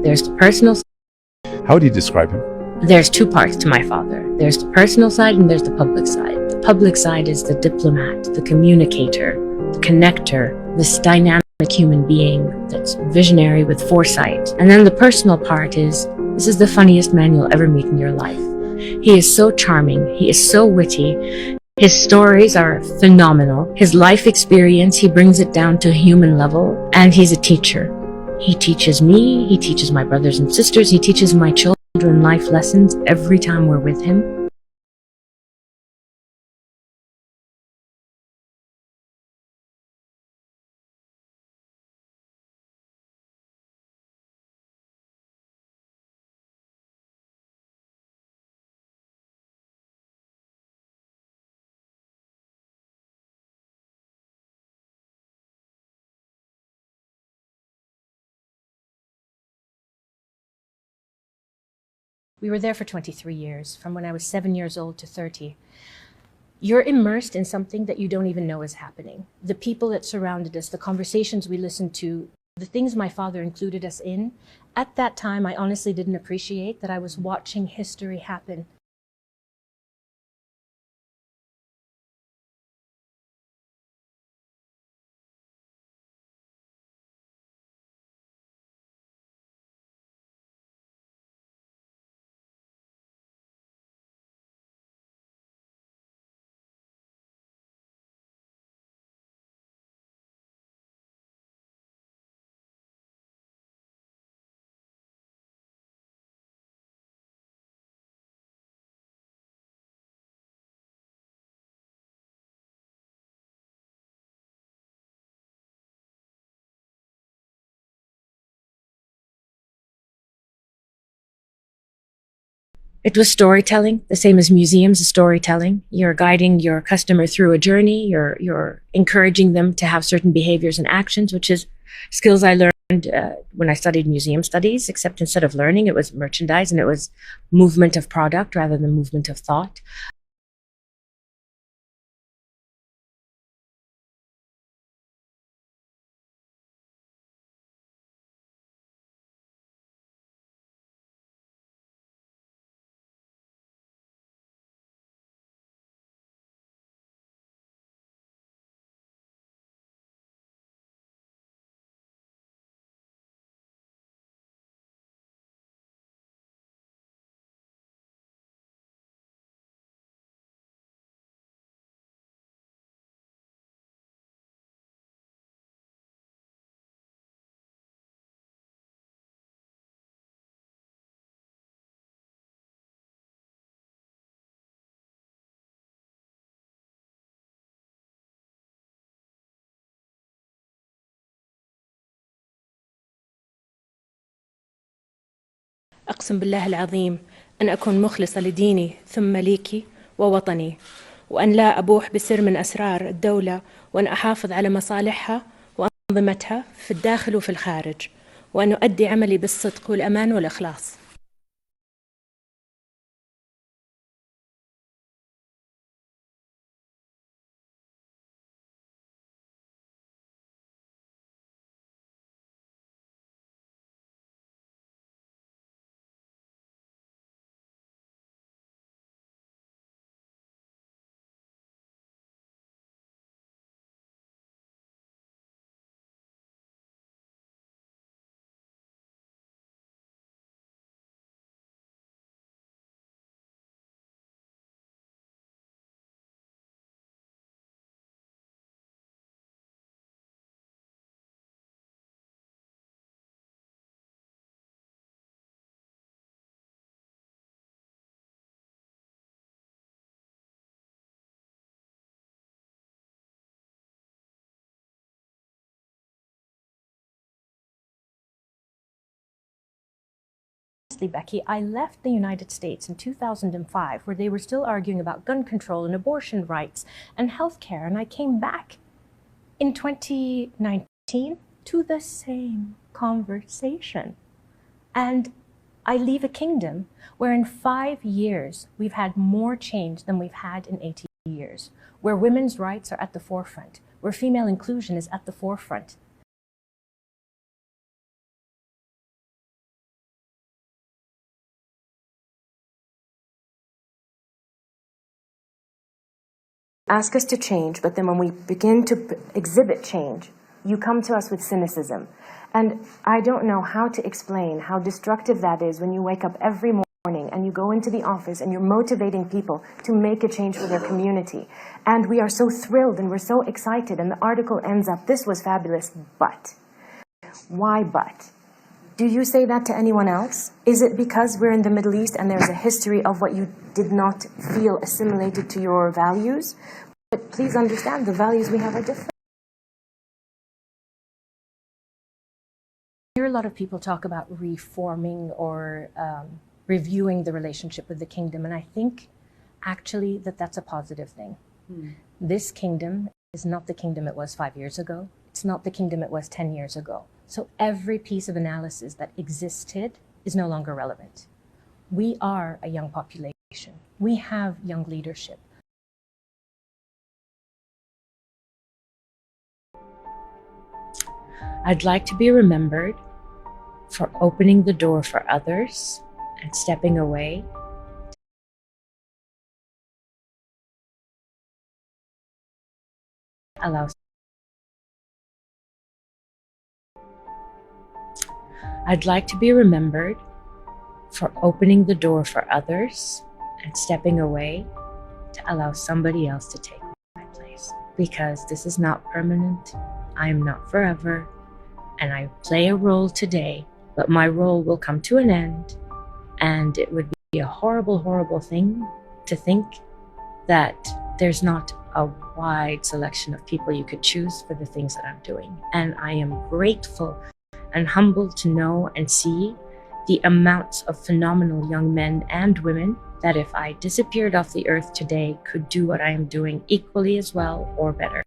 There's the personal side. How would you describe him? There's two parts to my father. There's the personal side and there's the public side. The public side is the diplomat, the communicator, the connector, this dynamic human being that's visionary with foresight. And then the personal part is, this is the funniest man you'll ever meet in your life. He is so charming. He is so witty. His stories are phenomenal. His life experience, he brings it down to a human level. And he's a teacher. He teaches me, he teaches my brothers and sisters, he teaches my children life lessons every time we're with him. We were there for 23 years, from when I was 7 years old to 30. You're immersed in something that you don't even know is happening. The people that surrounded us, the conversations we listened to, the things my father included us in, at that time I honestly didn't appreciate that I was watching history happen. It was storytelling, the same as museums is storytelling. You're guiding your customer through a journey. You're encouraging them to have certain behaviors and actions, which is skills I learned when I studied museum studies, except instead of learning, it was merchandise and it was movement of product rather than movement of thought. أقسم بالله العظيم أن أكون مخلصة لديني ثم ليكي ووطني، وأن لا أبوح بسر من أسرار الدولة، وأن أحافظ على مصالحها وأنظمتها في الداخل وفي الخارج، وأن أؤدي عملي بالصدق والأمان والإخلاص. Becky, I left the United States in 2005, where they were still arguing about gun control and abortion rights and healthcare, and I came back in 2019 to the same conversation. And I leave a kingdom where in 5 years we've had more change than we've had in 80 years, where women's rights are at the forefront, where female inclusion is at the forefront. ask us to change, but then when we begin to exhibit change, you come to us with cynicism. And I don't know how to explain how destructive that is when you wake up every morning and you go into the office and you're motivating people to make a change for their community. And we are so thrilled and we're so excited, and the article ends up, "This was fabulous, but." Why but? Do you say that to anyone else? Is it because we're in the Middle East and there's a history of what you did not feel assimilated to your values? But please understand, the values we have are different. I hear a lot of people talk about reforming or reviewing the relationship with the kingdom, and I think actually that's a positive thing. This kingdom is not the kingdom it was 5 years ago. It's not the kingdom it was 10 years ago. So every piece of analysis that existed is no longer relevant. We are a young population. We have young leadership. I'd like to be remembered for opening the door for others and stepping away. I'd like to be remembered for opening the door for others and stepping away to allow somebody else to take my place. Because this is not permanent, I am not forever, and I play a role today, but my role will come to an end, and it would be a horrible, horrible thing to think that there's not a wide selection of people you could choose for the things that I'm doing. And I am grateful and humbled to know and see the amounts of phenomenal young men and women that if I disappeared off the earth today could do what I am doing equally as well or better.